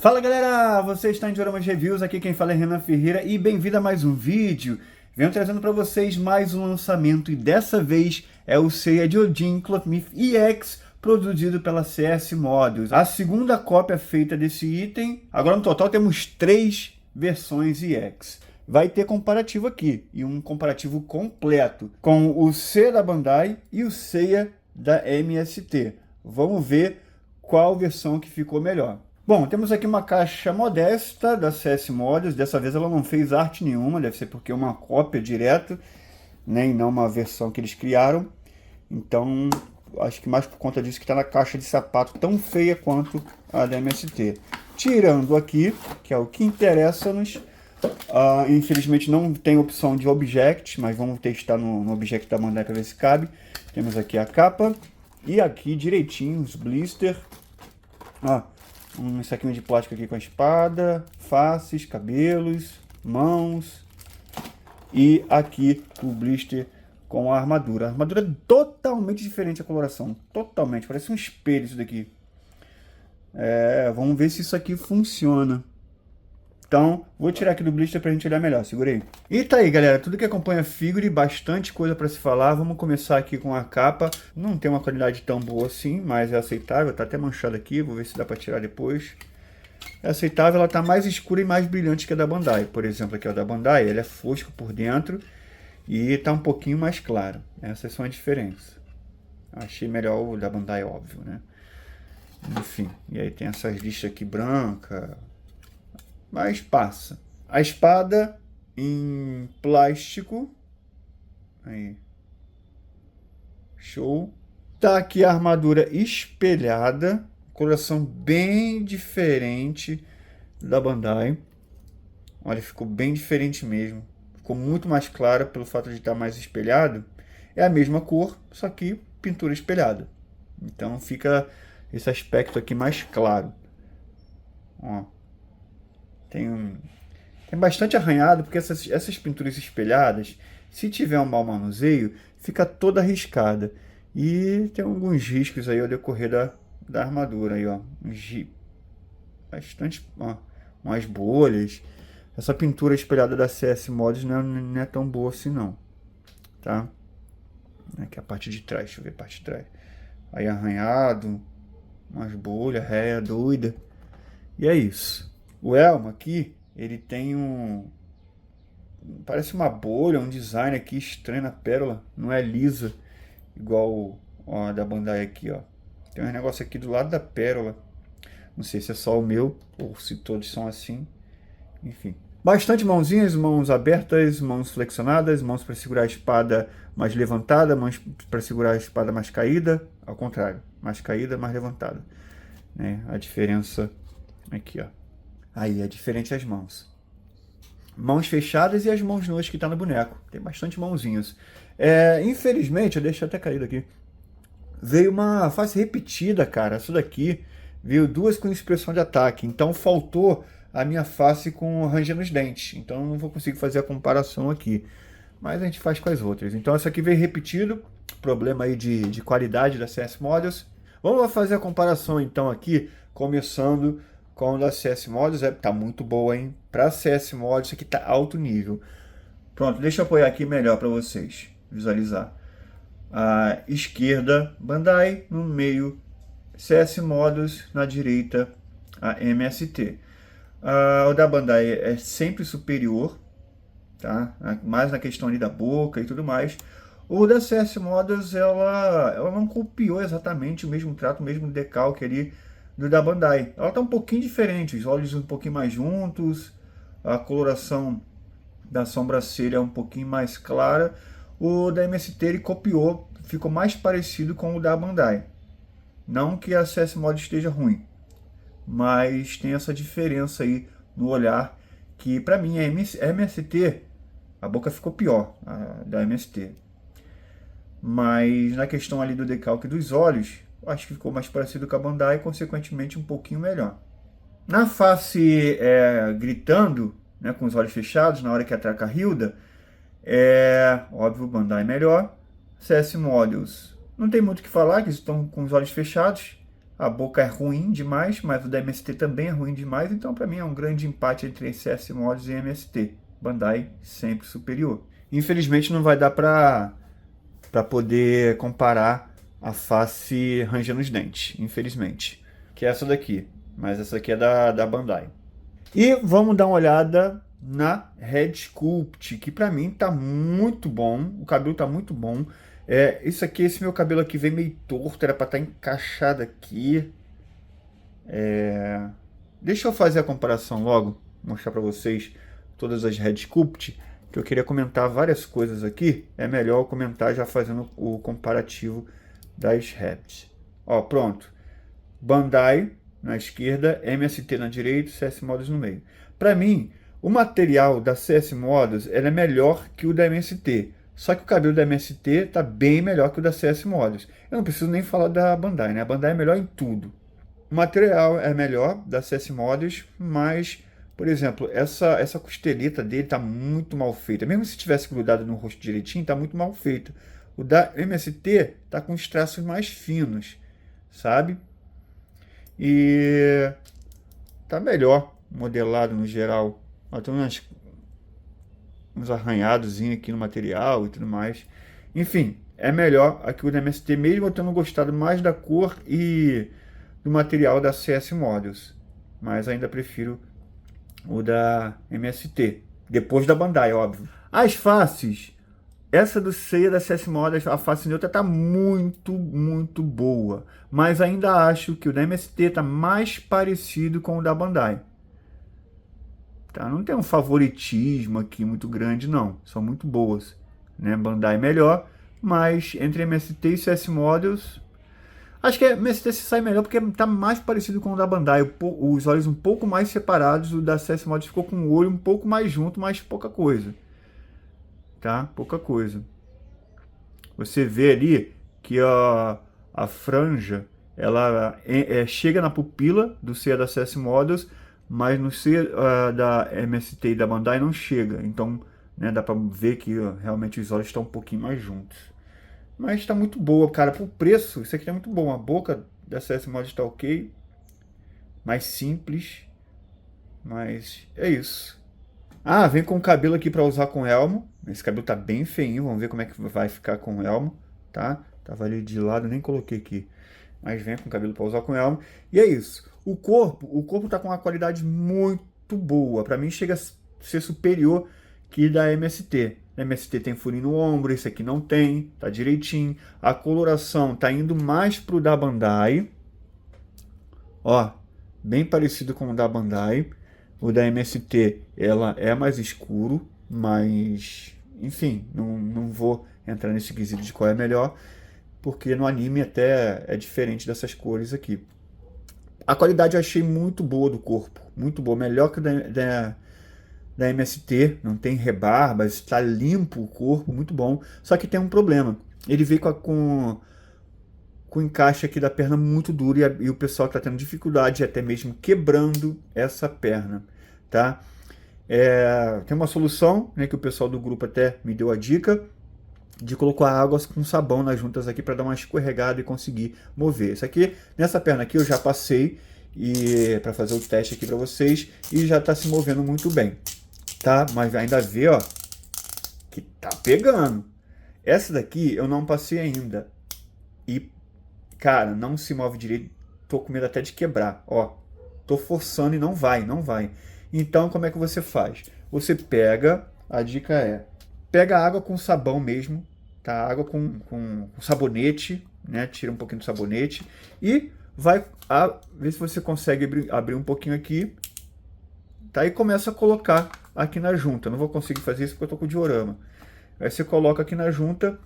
Fala galera, você está em Dioramas Reviews, aqui quem fala é Renan Ferreira e bem-vindo a mais um vídeo. Venho trazendo para vocês mais um lançamento e dessa vez é o Seiya Gyojin Clothmith EX, produzido pela CS Models. A segunda cópia feita desse item, agora no total temos 3 versões EX. Vai ter comparativo aqui, e um comparativo completo, com o Seiya da Bandai e o Seiya da MST. Vamos ver qual versão que ficou melhor. Bom, temos aqui uma caixa modesta da CS Models, dessa vez ela não fez arte nenhuma, deve ser porque é uma cópia direto, né, e não uma versão que eles criaram. Então, acho que mais por conta disso que está na caixa de sapato tão feia quanto a da MST. Tirando aqui, que é o que interessa-nos, infelizmente não tem opção de object, mas vamos testar no object da Bandai para ver se cabe. Temos aqui a capa e aqui direitinho os blister. Um saquinho de plástico aqui com a espada, faces, cabelos, mãos. E aqui o blister com a armadura. A armadura é totalmente diferente a coloração. Totalmente, parece um espelho isso daqui. Vamos ver se isso aqui funciona. Então, vou tirar aqui do blister pra gente olhar melhor. Segura aí. E tá aí, galera. Tudo que acompanha a figure, bastante coisa pra se falar. Vamos começar aqui com a capa. Não tem uma qualidade tão boa assim, mas é aceitável. Tá até manchada aqui. Vou ver se dá pra tirar depois. É aceitável. Ela tá mais escura e mais brilhante que a da Bandai. Por exemplo, aqui a da Bandai, ela é fosca por dentro e tá um pouquinho mais claro. Essas são as diferenças. Achei melhor o da Bandai, óbvio, né? Enfim. E aí tem essas listas aqui branca. Mas passa. A espada em plástico. Aí. Show. Tá aqui a armadura espelhada. Coloração bem diferente da Bandai. Olha, ficou bem diferente mesmo. Ficou muito mais clara pelo fato de estar mais espelhado. É a mesma cor, só que pintura espelhada. Então fica esse aspecto aqui mais claro. Ó. Tem bastante arranhado, porque essas pinturas espelhadas, se tiver um mau manuseio, fica toda arriscada. E tem alguns riscos aí ao decorrer da armadura. Aí, ó, bastante, ó, umas bolhas. Essa pintura espelhada da CS Models não é tão boa assim não. Tá? Aqui a parte de trás, deixa eu ver a parte de trás. Aí arranhado, umas bolhas, réia doida. E é isso. O elmo aqui, ele tem parece uma bolha, um design aqui estranho na pérola. Não é lisa, igual a da Bandai aqui, ó. Tem um negócio aqui do lado da pérola. Não sei se é só o meu, ou se todos são assim. Enfim. Bastante mãozinhas, mãos abertas, mãos flexionadas, mãos para segurar a espada mais levantada, mãos para segurar a espada mais caída. Ao contrário, mais caída, mais levantada. Né? A diferença aqui, ó. Aí é diferente as mãos. Mãos fechadas e as mãos nuas que está no boneco. Tem bastante mãozinhas. Infelizmente, eu deixo até caído aqui. Veio uma face repetida, cara. Essa daqui veio duas com expressão de ataque. Então faltou a minha face com rangendo os dentes. Então não vou conseguir fazer a comparação aqui. Mas a gente faz com as outras. Então essa aqui veio repetido. Problema aí de qualidade da CS Models. Vamos fazer a comparação então aqui, começando com a da CS Models. Tá muito boa, hein? Pra CS Models, isso aqui tá alto nível. Pronto, deixa eu apoiar aqui melhor para vocês visualizar. A esquerda, Bandai, no meio, CS Models, na direita, a MST. O da Bandai é sempre superior, tá? Mais na questão ali da boca e tudo mais. O da CS Models, ela não copiou exatamente o mesmo trato, o mesmo decalque ali do da Bandai. Ela tá um pouquinho diferente, os olhos um pouquinho mais juntos, a coloração da sobrancelha é um pouquinho mais clara. O da MST ele copiou, ficou mais parecido com o da Bandai. Não que a CS Models esteja ruim, mas tem essa diferença aí no olhar, que para mim a MST, a boca ficou pior, a da MST. Mas na questão ali do decalque dos olhos, acho que ficou mais parecido com a Bandai e, consequentemente, um pouquinho melhor. Na face gritando, né, com os olhos fechados, na hora que ataca a Hilda, óbvio, Bandai melhor. CS Models, não tem muito o que falar, que estão com os olhos fechados. A boca é ruim demais, mas o da MST também é ruim demais, então para mim é um grande empate entre CS Mods e MST. Bandai sempre superior. Infelizmente não vai dar para poder comparar a face rangendo os dentes, infelizmente. Que é essa daqui, mas essa aqui é da Bandai. E vamos dar uma olhada na Red Sculpt, que pra mim tá muito bom, o cabelo tá muito bom. Isso aqui, esse meu cabelo aqui vem meio torto, era pra estar encaixado aqui. Deixa eu fazer a comparação logo, mostrar pra vocês todas as Red Sculpt, que eu queria comentar várias coisas aqui. É melhor eu comentar já fazendo o comparativo das Reds. Ó, pronto. Bandai na esquerda, MST na direita, CS Models no meio. Para mim, o material da CS Models é melhor que o da MST. Só que o cabelo da MST tá bem melhor que o da CS Models. Eu não preciso nem falar da Bandai, né? A Bandai é melhor em tudo. O material é melhor da CS Models, mas, por exemplo, essa costeleta dele tá muito mal feita. Mesmo se tivesse grudado no rosto direitinho, tá muito mal feita. O da MST tá com os traços mais finos, sabe? E tá melhor modelado no geral. Tem uns arranhados aqui no material e tudo mais. Enfim, é melhor aqui o da MST, mesmo eu tendo gostado mais da cor e do material da CS Models. Mas ainda prefiro o da MST. Depois da Bandai, óbvio. As faces. Essa do Seiya da CS Models, a face neutra tá muito, muito boa. Mas ainda acho que o da MST tá mais parecido com o da Bandai. Tá? Não tem um favoritismo aqui muito grande, não. São muito boas. Né? Bandai é melhor, mas entre MST e CS Models, acho que a MST se sai melhor porque tá mais parecido com o da Bandai. Os olhos um pouco mais separados, o da CS Models ficou com o olho um pouco mais junto, mas pouca coisa. Tá? Pouca coisa. Você vê ali que a franja ela chega na pupila do Seiya da CS Models, mas no Seiya da MST e da Bandai não chega. Então, né, dá pra ver que realmente os olhos estão um pouquinho mais juntos. Mas tá muito boa, cara. Por preço, isso aqui tá muito bom. A boca da CS Models tá ok. Mais simples. Mas é isso. Ah, vem com o cabelo aqui para usar com elmo. Esse cabelo tá bem feinho, vamos ver como é que vai ficar com o elmo, tá? Tava ali de lado, nem coloquei aqui. Mas vem com o cabelo para usar com elmo. E é isso. O corpo tá com uma qualidade muito boa. Para mim chega a ser superior que da MST. A MST tem furinho no ombro, esse aqui não tem, tá direitinho. A coloração tá indo mais pro da Bandai. Ó, bem parecido com o da Bandai. O da MST, ela é mais escuro, mas, enfim, não vou entrar nesse quesito de qual é melhor, porque no anime até é diferente dessas cores aqui. A qualidade eu achei muito boa do corpo, muito boa, melhor que da MST, não tem rebarbas, está limpo o corpo, muito bom. Só que tem um problema, ele veio com o encaixe aqui da perna muito duro e o pessoal está tendo dificuldade, até mesmo quebrando essa perna, tá? Tem uma solução, né, que o pessoal do grupo até me deu a dica de colocar água com sabão nas juntas aqui para dar uma escorregada e conseguir mover. Isso aqui, nessa perna aqui eu já passei e para fazer o teste aqui para vocês e já está se movendo muito bem, tá? Mas ainda vê, ó, que tá pegando. Essa daqui eu não passei ainda e cara, não se move direito, tô com medo até de quebrar, ó. Tô forçando e não vai. Então, como é que você faz? Você pega, a dica pega água com sabão mesmo, tá? Água com sabonete, né? Tira um pouquinho do sabonete e vai ver se você consegue abrir um pouquinho aqui, tá? E começa a colocar aqui na junta. Não vou conseguir fazer isso porque eu tô com o diorama. Aí você coloca aqui na junta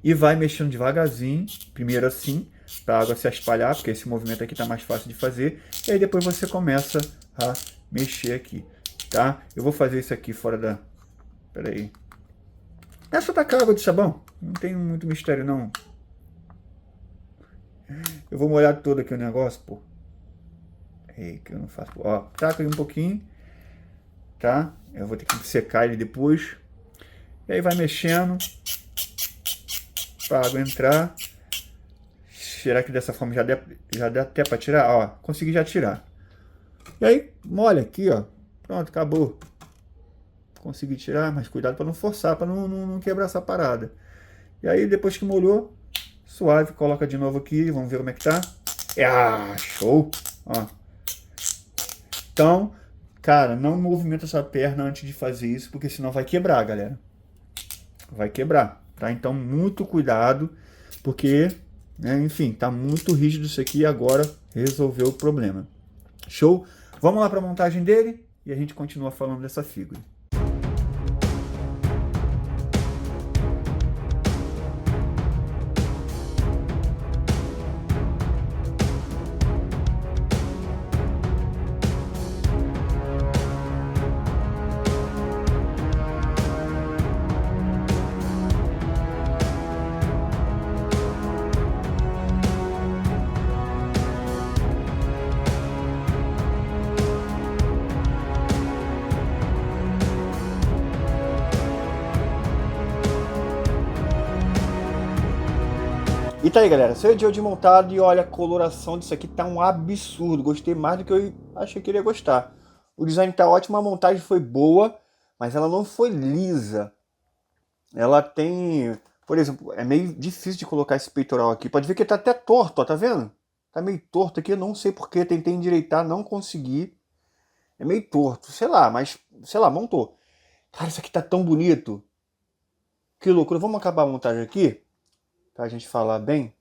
e vai mexendo devagarzinho, primeiro assim, para a água se espalhar, porque esse movimento aqui tá mais fácil de fazer. E aí depois você começa a mexer aqui, tá? Eu vou fazer isso aqui fora da... Pera aí. É só tacar água de sabão, não tem muito mistério não. Eu vou molhar todo aqui o negócio, pô. Ei, que eu não faço... Ó, taca aí um pouquinho, tá? Eu vou ter que secar ele depois. E aí vai mexendo para a água entrar. Será que dessa forma já dá até pra tirar? Ó, consegui já tirar. E aí, molha aqui, ó. Pronto, acabou. Consegui tirar, mas cuidado para não forçar, para não quebrar essa parada. E aí, depois que molhou, suave, coloca de novo aqui, vamos ver como é que tá. Show! Ó. Então, cara, não movimenta essa perna antes de fazer isso, porque senão vai quebrar, galera. Vai quebrar, tá? Então, muito cuidado, porque, né, enfim, tá muito rígido isso aqui e agora resolveu o problema. Show? Vamos lá para a montagem dele e a gente continua falando dessa figura. E tá aí, galera, saiu de hoje montado e olha, a coloração disso aqui tá um absurdo. Gostei mais do que eu achei que iria gostar. O design tá ótimo, a montagem foi boa, mas ela não foi lisa. Ela tem, por exemplo, é meio difícil de colocar esse peitoral aqui. Pode ver que tá até torto, ó, tá vendo? Tá meio torto aqui, eu não sei porquê, tentei endireitar, não consegui. É meio torto, sei lá, mas, sei lá, montou. Cara, isso aqui tá tão bonito. Que loucura, vamos acabar a montagem aqui? Pra gente falar bem.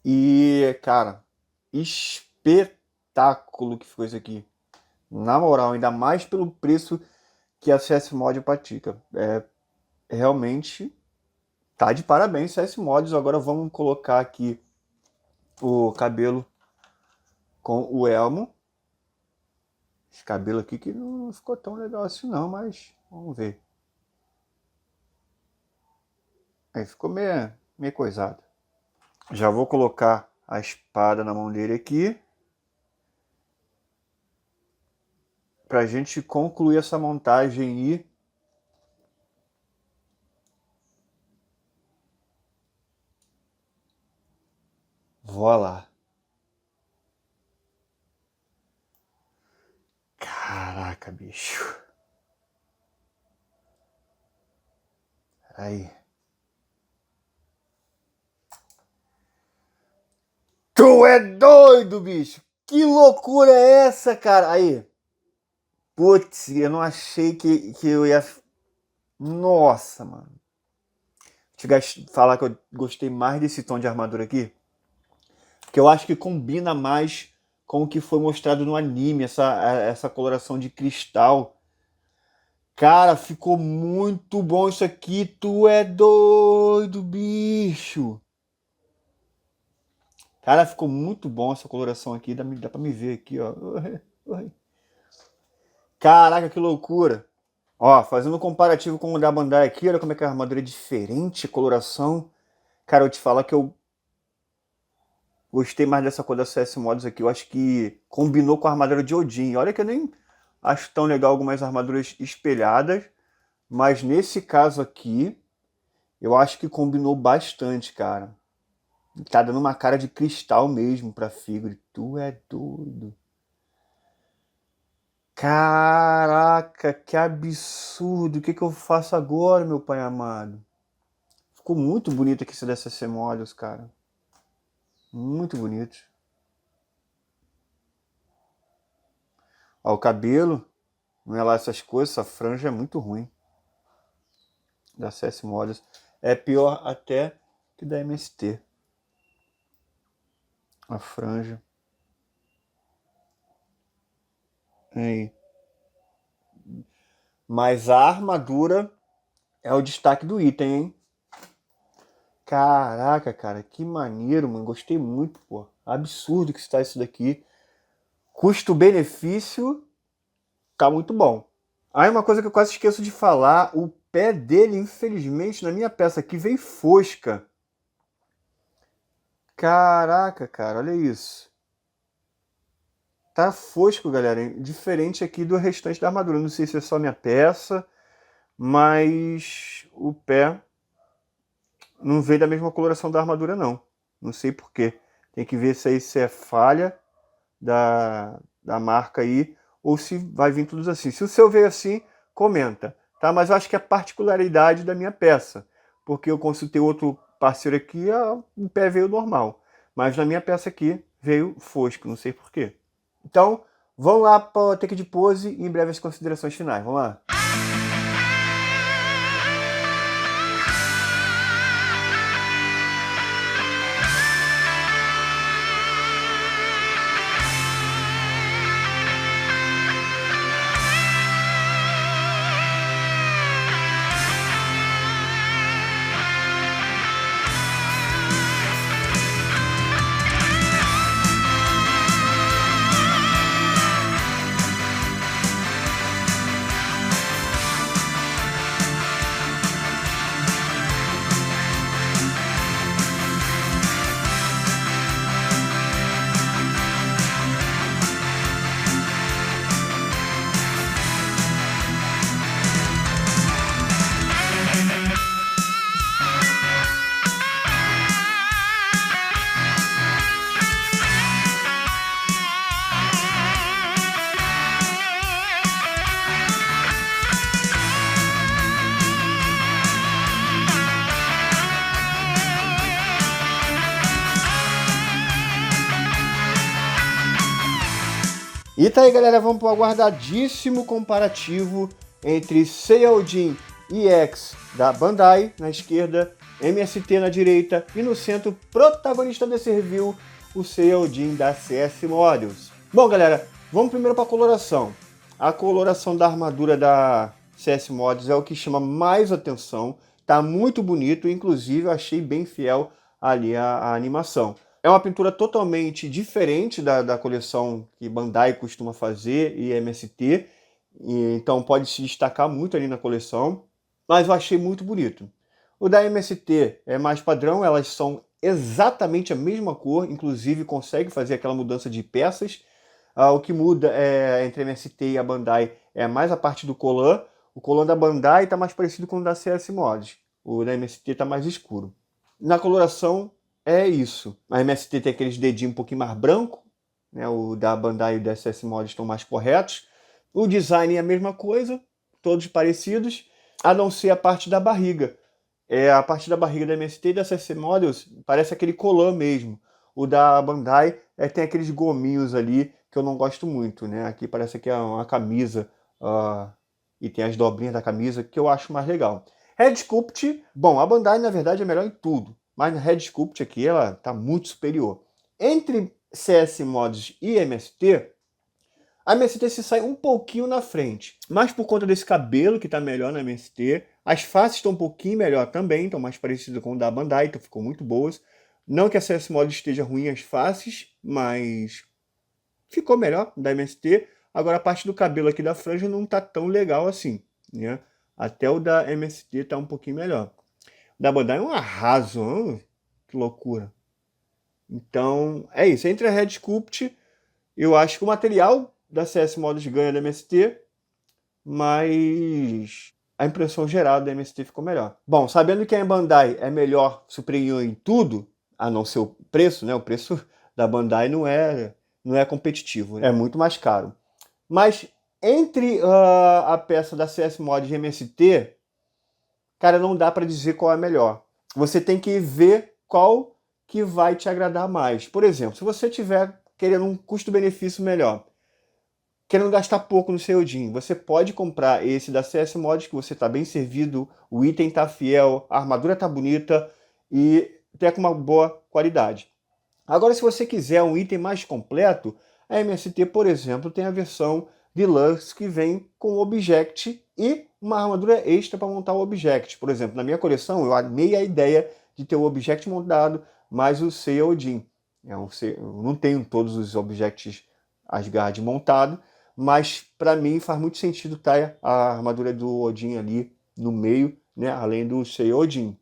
E, cara, espetáculo que ficou isso aqui. Na moral, ainda mais pelo preço que a CS Mod pratica. Realmente tá de parabéns, CS Mods. Agora vamos colocar aqui o cabelo com o elmo. Esse cabelo aqui que não ficou tão legal assim não, mas vamos ver. Aí ficou meio coisado. Já vou colocar a espada na mão dele aqui. Pra gente concluir essa montagem e voilá. Caraca, bicho. Aí. Tu é doido, bicho! Que loucura é essa, cara? Aí. Putz, eu não achei que eu ia... Nossa, mano. Deixa eu falar que eu gostei mais desse tom de armadura aqui. Porque eu acho que combina mais com o que foi mostrado no anime. Essa coloração de cristal. Cara, ficou muito bom isso aqui. Tu é doido, bicho. Cara, ficou muito bom essa coloração aqui. Dá pra me ver aqui, ó. Caraca, que loucura. Ó, fazendo um comparativo com o da Bandai aqui, olha como é que a armadura é diferente, a coloração. Cara, eu te falar que eu gostei mais dessa cor da CS Mods aqui. Eu acho que combinou com a armadura de Odin. Olha que eu nem acho tão legal algumas armaduras espelhadas. Mas nesse caso aqui, eu acho que combinou bastante, cara. Tá dando uma cara de cristal mesmo pra figura. Tu é doido. Caraca, que absurdo. O que eu faço agora, meu pai amado? Ficou muito bonito aqui esse da CC Models, cara. Muito bonito. Ó, o cabelo, não é lá essas coisas, essa franja é muito ruim. Da CS Models. É pior até que da MST. A franja. Aí. Mas a armadura é o destaque do item, hein? Caraca, cara, que maneiro, mano. Gostei muito, pô. Absurdo que está isso daqui. Custo-benefício tá muito bom. Aí uma coisa que eu quase esqueço de falar, o pé dele, infelizmente, na minha peça aqui veio fosca. Caraca, cara, olha isso. Tá fosco, galera. Diferente aqui do restante da armadura. Não sei se é só minha peça, mas o pé não veio da mesma coloração da armadura, não. Não sei por quê. Tem que ver se é falha da marca aí, ou se vai vir tudo assim. Se o seu veio assim, comenta, tá? Mas eu acho que é particularidade da minha peça, porque eu consultei outro parceiro aqui, o pé veio normal. Mas na minha peça aqui veio fosco, não sei por quê. Então, vamos lá para a take de pose e em breve as considerações finais. Vamos lá. E tá aí, galera, vamos para o aguardadíssimo comparativo entre Saiyajin EX da Bandai na esquerda, MST na direita e no centro, protagonista desse review, o Saiyajin da CS Models. Bom, galera, vamos primeiro para a coloração. A coloração da armadura da CS Models é o que chama mais atenção, tá muito bonito, inclusive eu achei bem fiel ali a animação. É uma pintura totalmente diferente da coleção que Bandai costuma fazer e MST, então pode se destacar muito ali na coleção, mas eu achei muito bonito. O da MST é mais padrão, elas são exatamente a mesma cor, inclusive consegue fazer aquela mudança de peças. O que muda entre a MST e a Bandai é mais a parte do colã. O colã da Bandai está mais parecido com o da CS Mods, o da MST está mais escuro. Na coloração, é isso. A MST tem aqueles dedinhos um pouquinho mais branco, né? O da Bandai e o da CS Mods estão mais corretos. O design é a mesma coisa, todos parecidos, a não ser a parte da barriga. A parte da barriga da MST e da CS Models parece aquele colã mesmo. O da Bandai tem aqueles gominhos ali que eu não gosto muito, né? Aqui parece que é uma camisa e tem as dobrinhas da camisa que eu acho mais legal. Head Sculpt, bom, a Bandai na verdade é melhor em tudo, mas na Head Sculpt aqui ela está muito superior. Entre CS Mods e MST, a MST se sai um pouquinho na frente, mas por conta desse cabelo que está melhor na MST, as faces estão um pouquinho melhor também, estão mais parecidas com o da Bandai, então ficou muito boas. Não que a CS Mods esteja ruim as faces, mas ficou melhor da MST. Agora a parte do cabelo aqui da franja não está tão legal assim, né? Até o da MST está um pouquinho melhor. Da Bandai é um arraso, que loucura. Então, é isso. Entre a Red Sculpt, eu acho que o material da CS Models ganha da MST, mas a impressão geral da MST ficou melhor. Bom, sabendo que a Bandai é melhor, superior em tudo, a não ser o preço, né? O preço da Bandai não é competitivo, né? É muito mais caro. Mas entre a peça da CS Models e MST, cara, não dá para dizer qual é melhor. Você tem que ver qual que vai te agradar mais. Por exemplo, se você tiver querendo um custo-benefício melhor, querendo gastar pouco no seu Odin, você pode comprar esse da CS Mods, que você está bem servido, o item está fiel, a armadura está bonita e até com uma boa qualidade. Agora, se você quiser um item mais completo, a MST, por exemplo, tem a versão Deluxe que vem com o Object e uma armadura extra para montar o Object. Por exemplo, na minha coleção, eu amei a ideia de ter o Object montado, mais o Seiya Odin. Eu não tenho todos os Objects Asgard montado, mas para mim faz muito sentido estar a armadura do Odin ali no meio, né, além do Seiya Odin.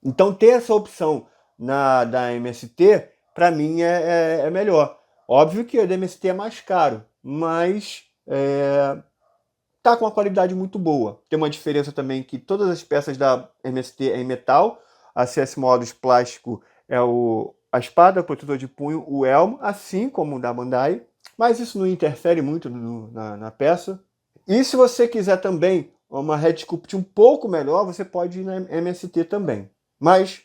Então ter essa opção da MST, para mim é melhor. Óbvio que o da MST é mais caro, mas tá com uma qualidade muito boa. Tem uma diferença também que todas as peças da MST é em metal, a CS Models plástico é o a espada, o protetor de punho, o elmo, assim como o da Bandai, mas isso não interfere muito na peça. E se você quiser também uma Red Sculpt um pouco melhor, você pode ir na MST também. Mas,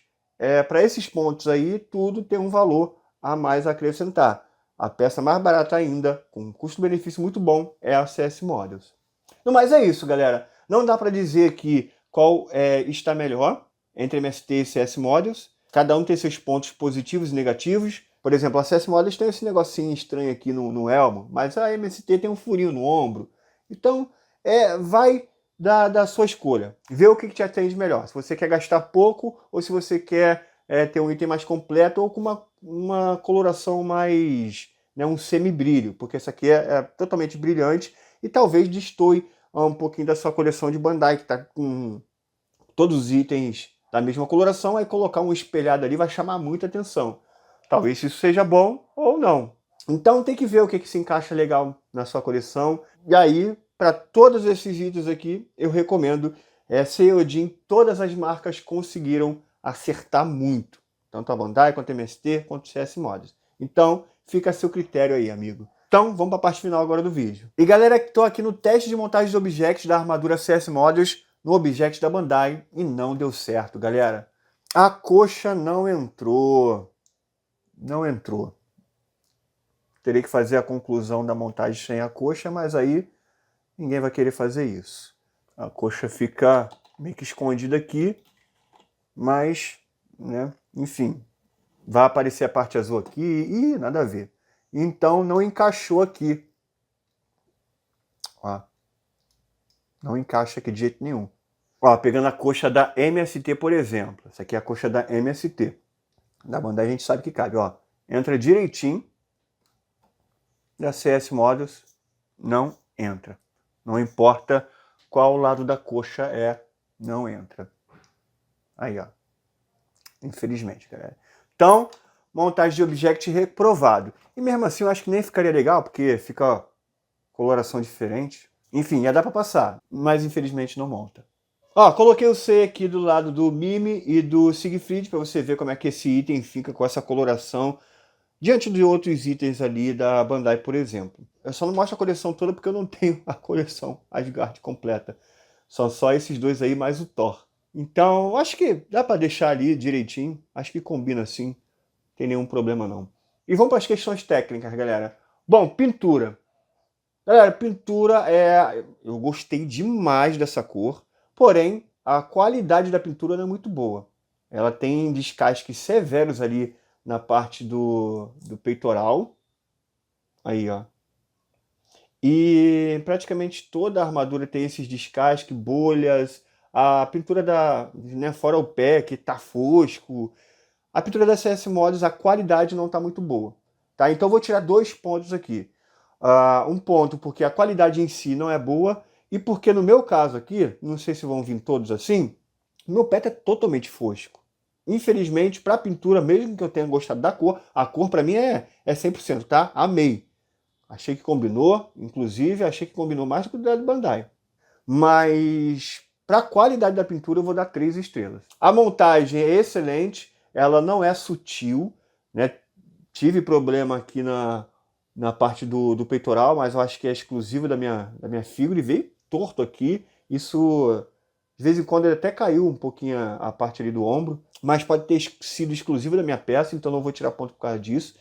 para esses pontos aí, tudo tem um valor a mais a acrescentar. A peça mais barata ainda, com um custo-benefício muito bom, é a CS Models. No mais é isso, galera. Não dá para dizer aqui qual está melhor entre MST e CS Models. Cada um tem seus pontos positivos e negativos. Por exemplo, a CS Models tem esse negocinho estranho aqui no elmo, mas a MST tem um furinho no ombro. Então, vai da sua escolha. Vê o que te atende melhor. Se você quer gastar pouco ou se você quer ter um item mais completo ou com uma coloração mais, né, um semi-brilho, porque essa aqui é totalmente brilhante e talvez destoe um pouquinho da sua coleção de Bandai, que está com todos os itens da mesma coloração, aí colocar um espelhado ali vai chamar muita atenção. Talvez isso seja bom ou não. Então tem que ver o que se encaixa legal na sua coleção. E aí, para todos esses itens aqui, eu recomendo Seiyujin. Todas as marcas conseguiram acertar muito. Tanto a Bandai, quanto a MST, quanto o CS Mods. Então, fica a seu critério aí, amigo. Então, vamos para a parte final agora do vídeo. E galera, estou aqui no teste de montagem de objetos da armadura CS Mods no Object da Bandai e não deu certo, galera. A coxa não entrou. Não entrou. Terei que fazer a conclusão da montagem sem a coxa, mas aí ninguém vai querer fazer isso. A coxa fica meio que escondida aqui, mas, né, enfim, vai aparecer a parte azul aqui e nada a ver. Então não encaixou aqui. Ó. Não encaixa aqui de jeito nenhum. Ó, pegando a coxa da MST, por exemplo. Essa aqui é a coxa da MST. Da Bandai a gente sabe que cabe, ó. Entra direitinho. Da CS Models não entra. Não importa qual lado da coxa não entra. Aí, ó. Infelizmente, galera. Então, montagem de object reprovado. E mesmo assim eu acho que nem ficaria legal, porque fica, ó, coloração diferente. Enfim, ia dar pra passar, mas infelizmente não monta. Ó, coloquei o C aqui do lado do Mimi e do Siegfried para você ver como é que esse item fica com essa coloração diante de outros itens ali da Bandai, por exemplo. Eu só não mostro a coleção toda porque eu não tenho a coleção Asgard completa. São só esses dois aí mais o Thor. Então, acho que dá para deixar ali direitinho. Acho que combina assim. Não tem nenhum problema não. E vamos para as questões técnicas, galera. Bom, pintura. Galera, pintura eu gostei demais dessa cor. Porém, a qualidade da pintura não é muito boa. Ela tem descasques severos ali na parte do peitoral. Aí, ó. E praticamente toda a armadura tem esses descasques, bolhas. A pintura né, fora o pé, que tá fosco. A pintura da CS Mods, a qualidade não tá muito boa. Tá? Então eu vou tirar 2 pontos aqui. Um ponto porque a qualidade em si não é boa. E porque no meu caso aqui, não sei se vão vir todos assim, meu pé tá totalmente fosco. Infelizmente, para a pintura, mesmo que eu tenha gostado da cor, a cor para mim é 100%, tá? Amei. Achei que combinou, inclusive achei que combinou mais do que o da Bandai. Mas para a qualidade da pintura eu vou dar 3 estrelas. A montagem é excelente, ela não é sutil, né? Tive problema aqui na parte do peitoral, mas eu acho que é exclusivo da minha figura e veio torto aqui. Isso, de vez em quando, ele até caiu um pouquinho a parte ali do ombro, mas pode ter sido exclusivo da minha peça, então não vou tirar ponto por causa disso.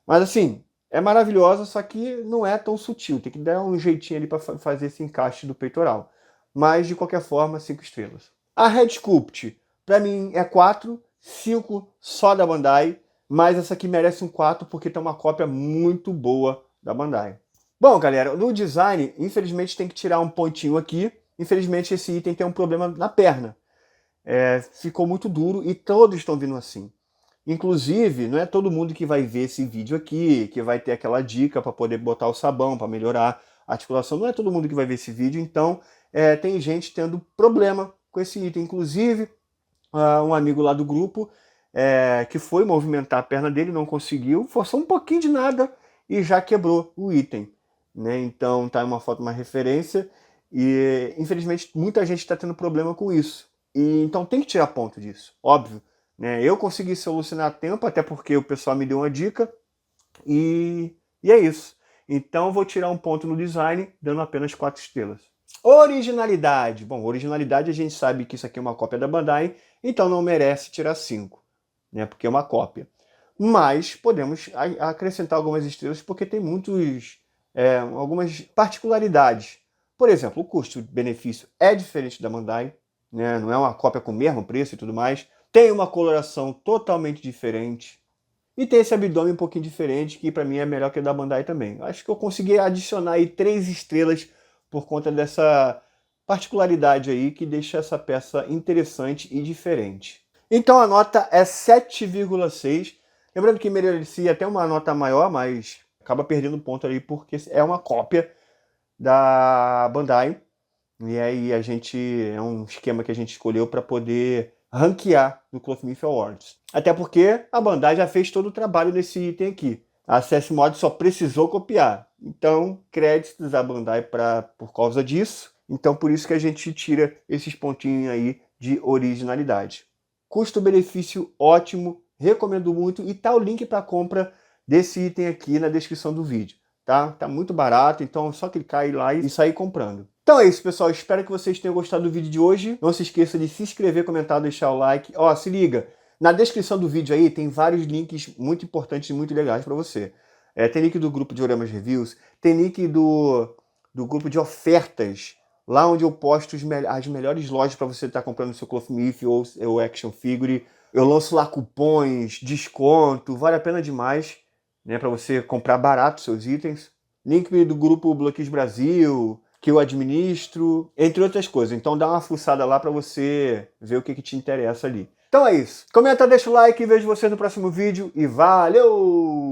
Mas assim, é maravilhosa, só que não é tão sutil. Tem que dar um jeitinho ali para fazer esse encaixe do peitoral. Mas, de qualquer forma, 5 estrelas. A Red Sculpt, para mim, é 4, 5 só da Bandai. Mas essa aqui merece um 4 porque tem uma cópia muito boa da Bandai. Bom, galera, no design, infelizmente tem que tirar um pontinho aqui. Infelizmente esse item tem um problema na perna. Ficou muito duro e todos estão vindo assim. Inclusive, não é todo mundo que vai ver esse vídeo aqui, que vai ter aquela dica para poder botar o sabão, para melhorar a articulação. Não é todo mundo que vai ver esse vídeo, então tem gente tendo problema com esse item. Inclusive, um amigo lá do grupo que foi movimentar a perna dele, não conseguiu, forçou um pouquinho de nada e já quebrou o item. Né? Então tá uma foto, uma referência, e infelizmente muita gente está tendo problema com isso. E então tem que tirar ponto disso, óbvio. né? Eu consegui solucionar a tempo, até porque o pessoal me deu uma dica, e é isso. Então vou tirar um ponto no design, dando apenas 4 estrelas. Originalidade. Bom, originalidade a gente sabe que isso aqui é uma cópia da Bandai, então não merece tirar 5, né? Porque é uma cópia. Mas podemos acrescentar algumas estrelas porque tem algumas particularidades. Por exemplo, o custo-benefício é diferente da Bandai, né? Não é uma cópia com o mesmo preço e tudo mais. Tem uma coloração totalmente diferente. E tem esse abdômen um pouquinho diferente, que para mim é melhor que o da Bandai também. Acho que eu consegui adicionar aí 3 estrelas por conta dessa particularidade aí que deixa essa peça interessante e diferente. Então a nota é 7,6. Lembrando que merecia até uma nota maior, mas acaba perdendo ponto ali porque é uma cópia da Bandai. E aí é um esquema que a gente escolheu para poder ranquear no Clothmith Awards. Até porque a Bandai já fez todo o trabalho nesse item aqui. A CS Mod só precisou copiar. Então, créditos à Bandai por causa disso. Então, por isso que a gente tira esses pontinhos aí de originalidade. Custo-benefício ótimo, recomendo muito. E tá o link para compra desse item aqui na descrição do vídeo. Tá muito barato, então é só clicar lá e sair comprando. Então é isso, pessoal. Espero que vocês tenham gostado do vídeo de hoje. Não se esqueça de se inscrever, comentar, deixar o like. Ó, se liga, na descrição do vídeo aí tem vários links muito importantes e muito legais para você. Tem link do grupo de Dioramas Reviews, tem link do grupo de ofertas, lá onde eu posto as melhores lojas para você estar comprando o seu Clothmith ou Action Figure. Eu lanço lá cupons, desconto, vale a pena demais, né, para você comprar barato seus itens. Link do grupo Bloqueis Brasil, que eu administro, entre outras coisas. Então dá uma fuçada lá para você ver o que te interessa ali. Então é isso. Comenta, deixa o like, vejo vocês no próximo vídeo e valeu!